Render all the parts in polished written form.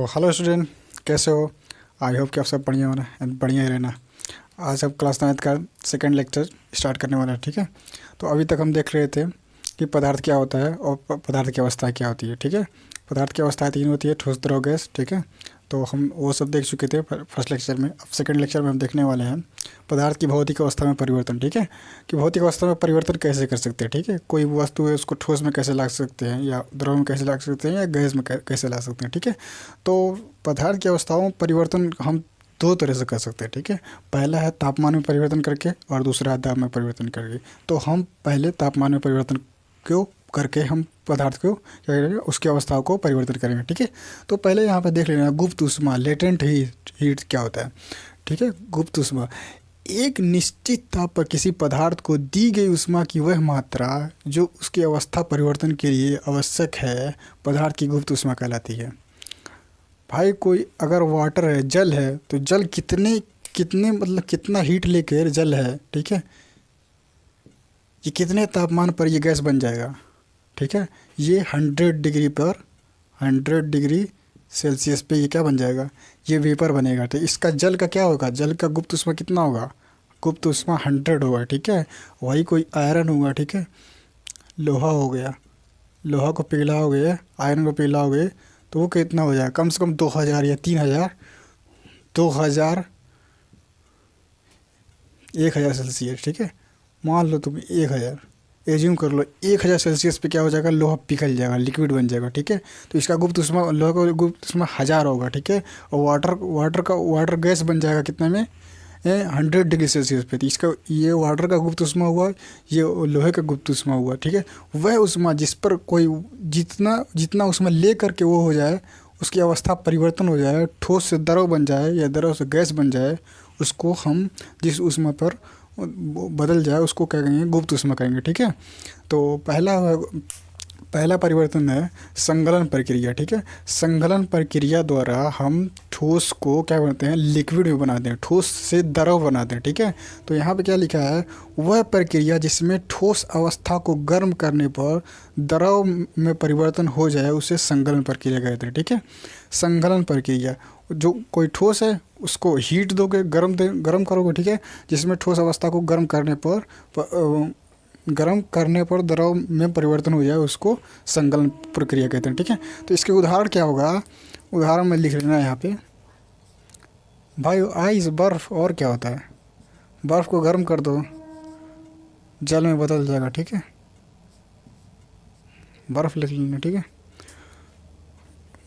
तो hello student, कैसे हो? आई होप कि आप सब बढ़िया होना एंड बढ़िया ही रहना। आज हम क्लास 9 का सेकंड लेक्चर स्टार्ट करने वाला है। ठीक है, तो अभी तक हम देख रहे थे कि पदार्थ क्या होता है और पदार्थ की अवस्था क्या होती है। ठीक है, पदार्थ की अवस्थाएं तीन होती है: ठोस, द्रव, गैस। ठीक है, तो हम वो सब देख चुके थे फर्स्ट लेक्चर में। अब सेकंड लेक्चर में हम देखने वाले हैं पदार्थ की भौतिक अवस्था में परिवर्तन। ठीक है, कि भौतिक अवस्था में परिवर्तन कैसे कर सकते हैं। ठीक है, कोई वस्तु है उसको ठोस में कैसे ला सकते हैं, या द्रव में कैसे ला सकते हैं, या गैस में कैसे ला सकते हैं। ठीक है, तो पदार्थ की अवस्थाओं में परिवर्तन हम दो तरह से कर सकते हैं। ठीक है, पहला है तापमान में परिवर्तन करके और दूसरा है दाब में परिवर्तन करके। तो हम पहले तापमान में परिवर्तन क्यों करके हम पदार्थ को क्या करेंगे, उसकी अवस्थाओं को परिवर्तन करेंगे। ठीक है, तो पहले यहाँ पे देख लेना गुप्त ऊष्मा, लेटेंट हीट क्या होता है। ठीक है, गुप्त ऊष्मा एक निश्चित ताप पर किसी पदार्थ को दी गई ऊष्मा की वह मात्रा जो उसकी अवस्था परिवर्तन के लिए आवश्यक है, पदार्थ की गुप्त ऊष्मा कहलाती है। भाई कोई अगर वाटर है, जल है, तो जल कितने कितने मतलब कितना हीट लेकर जल है, ठीक है, ये कितने तापमान पर ये गैस बन जाएगा। ठीक है, ये 100 डिग्री पर 100 डिग्री सेल्सियस पे ये क्या बन जाएगा, ये वेपर बनेगा। तो इसका जल का क्या होगा, जल का गुप्त ऊष्मा कितना होगा, गुप्त ऊष्मा 100 होगा। ठीक है, वही कोई आयरन होगा, ठीक है, लोहा हो गया, लोहा को पिघलाओगे, आयरन को पिघलाओगे, तो वो कितना हो जाएगा, कम से कम 2000 या 3000, 2000, 1000 सेल्सियस। ठीक है, मान लो तुम 1000 एज्यूम कर लो, 1000 सेल्सियस पे क्या हो जाएगा, लोहा पिघल जाएगा, लिक्विड बन जाएगा। ठीक है, तो इसका गुप्त ऊष्मा, लोहा का गुप्त ऊष्मा 1000 होगा। ठीक है, और वाटर गैस बन जाएगा कितने में, 100 डिग्री सेल्सियस पे। तो इसका ये वाटर का गुप्त ऊष्मा हुआ, ये लोहे का गुप्त ऊष्मा हुआ। ठीक है, वह ऊष्मा जिस पर कोई जितना जितना उसमें ले करके वो हो जाए, उसकी अवस्था परिवर्तन हो जाए, ठोस से द्रव बन जाए या द्रव से गैस बन जाए, उसको हम जिस ऊष्मा पर बदल जाए उसको क्या कहेंगे, गुप्त ऊष्मा कहेंगे। ठीक है, तो पहला परिवर्तन है संगलन प्रक्रिया। ठीक है, संगलन प्रक्रिया द्वारा हम ठोस को क्या बनाते हैं, लिक्विड में बनाते हैं, ठोस से द्रव बनाते हैं। ठीक है, तो यहाँ पे क्या लिखा है, वह प्रक्रिया जिसमें ठोस अवस्था को गर्म करने पर द्रव में परिवर्तन हो जाए उसे संगलन प्रक्रिया कहते हैं। ठीक है, संगलन प्रक्रिया, जो कोई ठोस है उसको हीट दोगे, गर्म करोगे। ठीक है, जिसमें ठोस अवस्था को गर्म करने पर द्रव में परिवर्तन हो जाए उसको संगलन प्रक्रिया कहते हैं। ठीक है, तो इसके उदाहरण क्या होगा, उदाहरण में लिख लेना यहाँ पे। भाई आइस, बर्फ़, और क्या होता है, बर्फ़ को गर्म कर दो, जल में बदल जाएगा। ठीक है, बर्फ़ लिख लेना। ठीक है,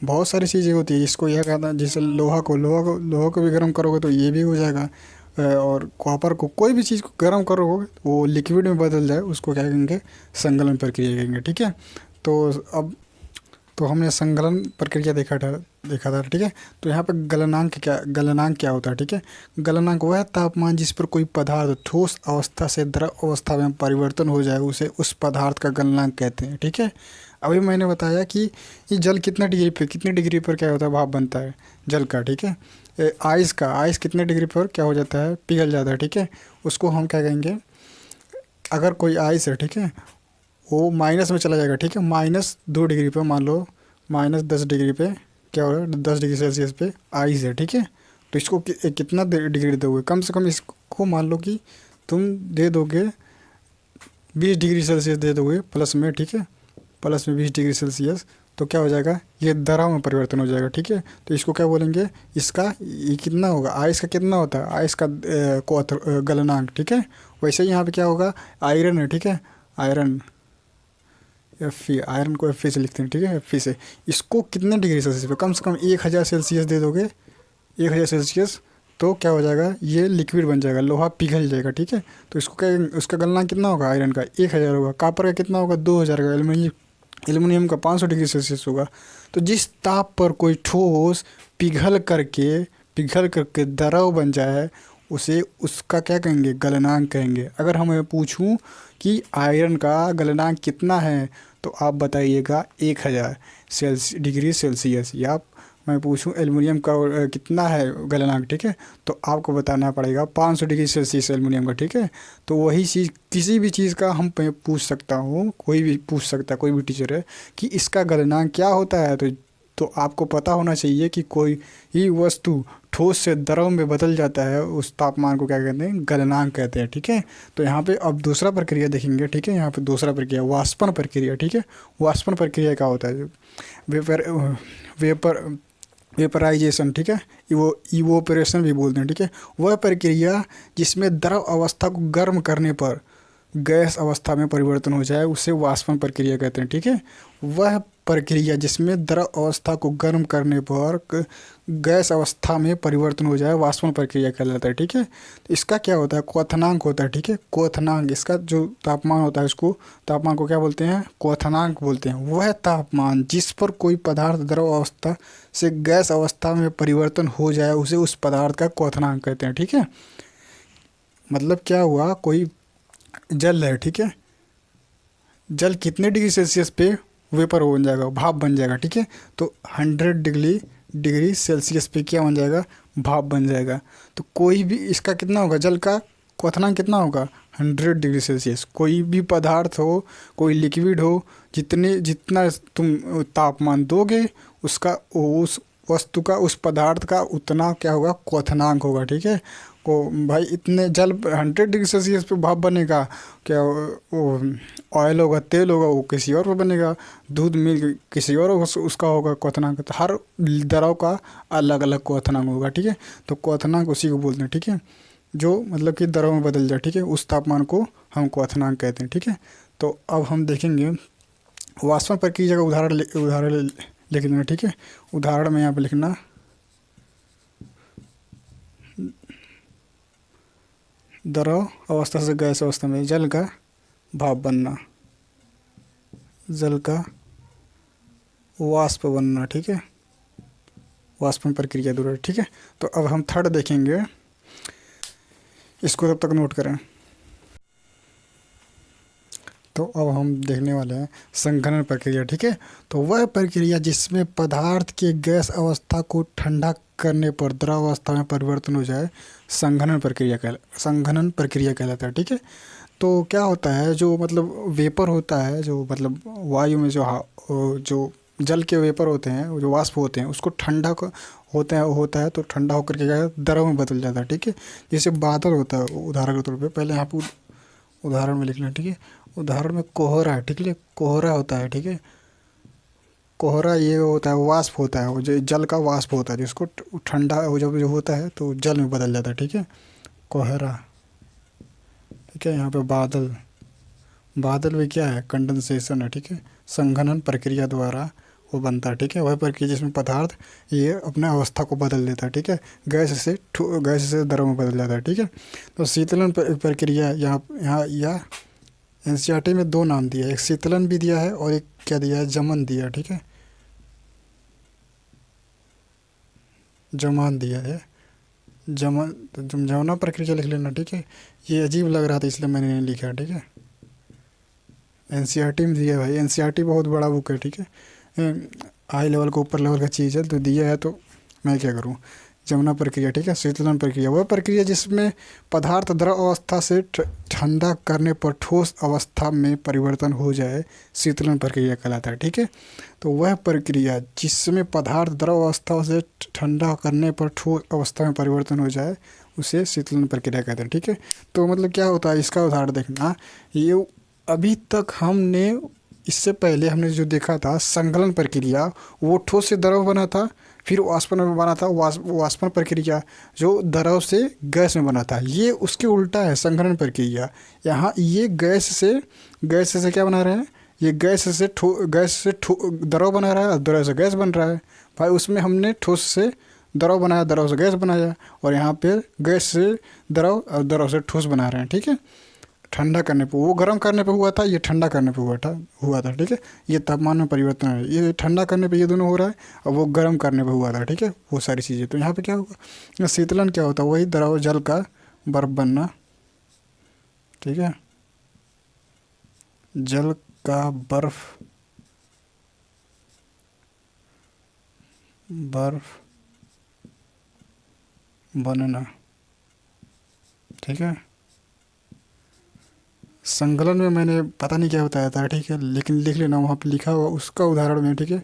बहुत सारी चीज़ें होती है, जिसको यह कहता है, जैसे लोहा को भी गर्म करोगे तो ये भी हो जाएगा, और कॉपर को, कोई भी चीज़ को गर्म करोगे वो लिक्विड में बदल जाए उसको क्या कहेंगे, संगलन प्रक्रिया कहेंगे। ठीक है, तो अब तो हमने संगलन प्रक्रिया देखा था। ठीक है, तो यहाँ पर गलनांक क्या होता है। ठीक है, गलनांक वह तापमान जिस पर कोई पदार्थ ठोस अवस्था से द्रव अवस्था में परिवर्तन हो जाए उसे उस पदार्थ का गलनांक कहते हैं। ठीक है, अभी मैंने बताया कि ये जल कितने डिग्री पर क्या होता है, भाप बनता है जल का। ठीक है, आइस कितने डिग्री पर क्या हो जाता है, पिघल जाता है। ठीक है, उसको हम क्या कहेंगे, अगर कोई आइस है, ठीक है, वो माइनस में चला जाएगा। ठीक है, -2 डिग्री पे, मान लो -10 डिग्री पे क्या होगा, 10 डिग्री सेल्सियस पे आइस है। ठीक है, तो इसको कितना डिग्री दोगे, कम से कम इसको मान लो कि तुम दे दोगे 20 डिग्री सेल्सियस दे दोगे प्लस में। ठीक है, प्लस में 20 डिग्री सेल्सियस, तो क्या हो जाएगा, ये द्रव में परिवर्तन हो जाएगा। ठीक है, तो इसको क्या बोलेंगे, इसका ये कितना होगा, आइस का कितना होता है, आइस का गलनांक। ठीक है, वैसे ही यहाँ पे क्या होगा, आयरन है। ठीक है, आयरन आयरन को Fe से लिखते हैं। ठीक है, Fe से, इसको कितने डिग्री सेल्सियस पे, कम से कम 1000 सेल्सियस दे दोगे, 1000 सेल्सियस, तो क्या हो जाएगा, ये लिक्विड बन जाएगा, लोहा पिघल जाएगा। ठीक है, तो इसको क्या, उसका गलनांक कितना होगा, आयरन का 1000 होगा, कॉपर का कितना होगा, 2000 का, एल्युमिनियम का 500 डिग्री सेल्सियस होगा। तो जिस ताप पर कोई ठोस पिघल करके द्रव बन जाए उसे उसका क्या कहेंगे, गलनांक कहेंगे। अगर हमें पूछूं कि आयरन का गलनांक कितना है तो आप बताइएगा 1000 डिग्री सेल्सियस, या मैं पूछूं एल्युमिनियम का कितना है गलनांक, ठीक है, तो आपको बताना पड़ेगा 500 डिग्री सेल्सियस एल्युमिनियम का। ठीक है, तो वही चीज़ किसी भी चीज़ का हम पूछ सकता हूँ, कोई भी पूछ सकता है, कोई भी टीचर है कि इसका गलनांक क्या होता है, तो तो आपको पता होना चाहिए कि कोई ही वस्तु ठोस से द्रव में बदल जाता है, उस तापमान को क्या कहते हैं, गलनांक कहते हैं। ठीक है, तो यहाँ पे अब दूसरा प्रक्रिया देखेंगे। ठीक है, यहाँ पे दूसरा प्रक्रिया वाष्पन प्रक्रिया। ठीक है, वाष्पन प्रक्रिया क्या होता है, वेपर वेपर वेपराइजेशन। ठीक है, वो इवोपरेशन भी बोलते हैं। ठीक है, वह प्रक्रिया जिसमें द्रव अवस्था को गर्म करने पर गैस अवस्था में परिवर्तन हो जाए उसे वाष्पन प्रक्रिया कहते हैं। ठीक है, वह प्रक्रिया जिसमें द्रव अवस्था को गर्म करने पर गैस अवस्था में परिवर्तन हो जाए वाष्पन प्रक्रिया कहलाता है। ठीक है, तो इसका क्या होता है, क्वथनांक होता है। ठीक है, क्वथनांक, इसका जो तापमान होता है उसको, तापमान को क्या बोलते हैं, क्वथनांक बोलते हैं। वह तापमान जिस पर कोई पदार्थ द्रव अवस्था से गैस अवस्था में परिवर्तन हो जाए उसे उस पदार्थ का क्वथनांक कहते हैं। ठीक है, मतलब क्या हुआ, कोई जल है। ठीक है, जल कितने डिग्री सेल्सियस पे वेपर हो बन जाएगा, भाप बन जाएगा। ठीक है, तो 100 डिग्री सेल्सियस पे क्या बन जाएगा, भाप बन जाएगा। तो कोई भी इसका कितना होगा, जल का क्वथनांक कितना होगा, 100 डिग्री सेल्सियस। कोई भी पदार्थ हो, कोई लिक्विड हो, जितना तुम तापमान दोगे उसका, उस वस्तु का, उस पदार्थ का उतना क्या होगा, क्वथनांक होगा। ठीक है, को भाई इतने जल 100 डिग्री सेल्सियस पे भाप बनेगा, क्या वो ऑयल होगा, तेल होगा, वो किसी और पे बनेगा, दूध मिल्क किसी और उसका होगा क्वथनांक। तो हर द्रव का अलग अलग क्वथनांक होगा। ठीक है, तो क्वथनांक उसी को बोलते हैं। ठीक है, जो मतलब कि द्रव में बदल जाए। ठीक है, उस तापमान को हम क्वथनांक कहते हैं। ठीक है, तो अब हम देखेंगे वाष्पन प्रक्रिया का उदाहरण लिख देना। ठीक है, उदाहरण में यहाँ पे लिखना, द्रव अवस्था से गैस अवस्था में जल का भाप बनना, जल का वाष्प बनना। ठीक है, वाष्पन प्रक्रिया द्वारा। ठीक है, तो अब हम थर्ड देखेंगे, इसको तब तक नोट करें। तो अब हम देखने वाले हैं संघनन प्रक्रिया। ठीक है, तो वह प्रक्रिया जिसमें पदार्थ के गैस अवस्था को ठंडा करने पर द्रव अवस्था में परिवर्तन हो जाए संघनन प्रक्रिया कहलाता है। ठीक है, तो क्या होता है, जो मतलब वेपर होता है, जो मतलब वायु में जो जल के वेपर होते हैं, जो वाष्प होते हैं, उसको ठंडा होता है तो ठंडा होकर के क्या है, द्रव में बदल जाता है। ठीक है, जैसे बादल होता है, उदाहरण के तौर पे पहले यहाँ पर उदाहरण में लिखना। ठीक है, उदाहरण में कोहरा है। ठीक है, कोहरा होता है। ठीक है, कोहरा ये होता है, वाष्प होता है, वो जो जल का वाष्प होता है, जिसको ठंडा हो जब जो होता है तो जल में बदल जाता है। ठीक है, कोहरा। ठीक है, यहाँ पे बादल, बादल भी क्या है, कंडेंसेशन है। ठीक है, संघनन प्रक्रिया द्वारा वो बनता है। ठीक है, वह प्रक्रिया जिसमें पदार्थ ये अपने अवस्था को बदल देता है। ठीक है, गैस से द्रव में बदल जाता है। ठीक है, तो शीतलन प्रक्रिया यहाँ एनसीईआरटी में दो नाम दिया है, एक शीतलन भी दिया है और एक क्या दिया है, जमन दिया है। ठीक है, जमान दिया है, जमन, तो जमना प्रक्रिया लिख लेना। ठीक है, ये अजीब लग रहा था इसलिए मैंने नहीं लिखा। ठीक है, एनसीईआरटी में दिया है भाई, एनसीईआरटी बहुत बड़ा बुक है। ठीक है, हाई लेवल का, ऊपर लेवल का चीज़ है, तो दिया है तो मैं क्या करूँ। जमुना प्रक्रिया। ठीक है, शीतलन प्रक्रिया वह प्रक्रिया जिसमें पदार्थ द्रव अवस्था से ठंडा करने पर ठोस अवस्था में परिवर्तन हो जाए शीतलन प्रक्रिया कहलाता है। ठीक है, तो वह प्रक्रिया जिसमें पदार्थ द्रव अवस्था से ठंडा करने पर ठोस अवस्था में परिवर्तन हो जाए उसे शीतलन प्रक्रिया कहते हैं। ठीक है, तो मतलब क्या होता है, इसका उदाहरण देखना। ये अभी तक हमने, इससे पहले हमने जो देखा था संकलन प्रक्रिया, वो ठोस से द्रव बना था, फिर वाष्पन में बना था वाष्पन प्रक्रिया जो द्रव से गैस में बना था। ये उसके उल्टा है संघनन प्रक्रिया। यहाँ ये गैस से क्या बना रहे हैं, ये गैस से द्रव बना रहा है, द्रव से गैस बन रहा है। भाई उसमें हमने ठोस से द्रव बनाया, द्रव से गैस बनाया, और यहाँ पे गैस से द्रव और द्रव से ठोस बना रहे हैं। ठीक है, ठंडा करने पे, वो गर्म करने पे हुआ था, ये ठंडा करने पे हुआ था। ठीक है, ये तापमान में परिवर्तन है, ये ठंडा करने पे ये दोनों हो रहा है, और वो गर्म करने पे हुआ था। ठीक है, वो सारी चीज़ें। तो यहाँ पे क्या होगा, शीतलन क्या होता है, वही द्रव जल का बर्फ बनना। ठीक है, जल का बर्फ बनना। ठीक है, संकलन में मैंने पता नहीं क्या बताया था। ठीक है, लेकिन लिख लेना, वहाँ पे लिखा हुआ उसका उदाहरण में। ठीक है,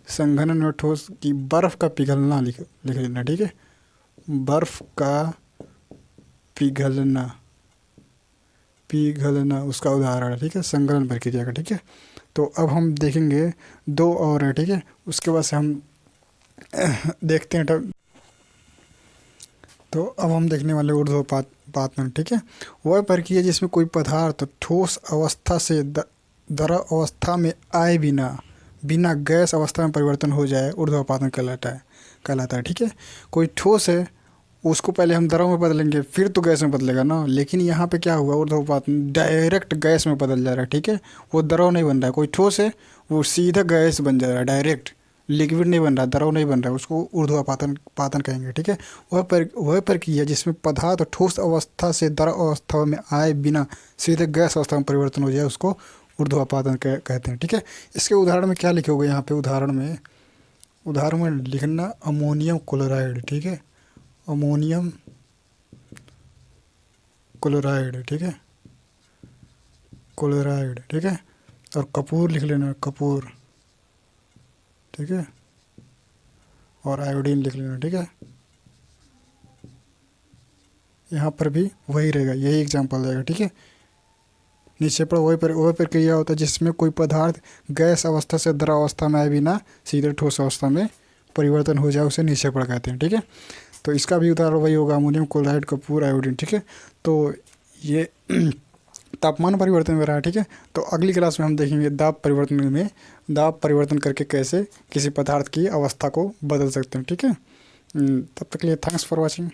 संघनन में ठोस की बर्फ का पिघलना लिख लिख लेना, ठीक है। बर्फ का पिघलना, पिघलना उसका उदाहरण है, ठीक है, संघनन प्रक्रिया का, ठीक है। तो अब हम देखेंगे दो और है, ठीक है, उसके बाद से हम देखते हैं। तो अब हम देखने वाले ऊर्ध्वपातन, ठीक है। वह प्रक्रिया जिसमें कोई पदार्थ ठोस अवस्था से द्रव अवस्था में आए बिना गैस अवस्था में परिवर्तन हो जाए, ऊर्ध्वपातन कहलाता है, ठीक है। कोई ठोस है, उसको पहले हम द्रव में बदलेंगे, फिर तो गैस में बदलेगा ना, लेकिन यहाँ पे क्या हुआ, ऊर्ध्वपातन डायरेक्ट गैस में बदल जा रहा है, ठीक है। वो द्रव नहीं बन रहा है, कोई ठोस है वो सीधा गैस बन जा रहा है, डायरेक्ट लिक्विड नहीं बन रहा, द्रव नहीं बन रहा, उसको ऊर्ध्वपातन कहेंगे, ठीक है। वह प्रक्रिया जिसमें पदार्थ ठोस अवस्था से द्रव अवस्था में आए बिना सीधे गैस अवस्था में परिवर्तन हो जाए, उसको ऊर्ध्वपातन कहते हैं, ठीक है। इसके उदाहरण में क्या लिखे होगा यहाँ पे, उदाहरण में लिखना अमोनियम क्लोराइड, ठीक है, अमोनियम क्लोराइड, ठीक है, क्लोराइड, ठीक है। और कपूर लिख लेना, कपूर, ठीक है, और आयोडीन लिख लेना, ठीक है। यहाँ पर भी वही रहेगा, यही एग्जाम्पल रहेगा, ठीक है। नीचे पर वही प्रक्रिया होता है जिसमें कोई पदार्थ गैस अवस्था से द्रव अवस्था में आए बिना सीधे ठोस अवस्था में परिवर्तन हो जाए, उसे नीचे पर कहते हैं, ठीक है। तो इसका भी उदाहरण वही होगा, अमोनियम क्लोराइड, कपूर, आयोडीन, ठीक है। तो ये तापमान परिवर्तन में रहा, ठीक है। तो अगली क्लास में हम देखेंगे दाब परिवर्तन करके कैसे किसी पदार्थ की अवस्था को बदल सकते हैं, ठीक है। तब तक के लिए थैंक्स फॉर वॉचिंग।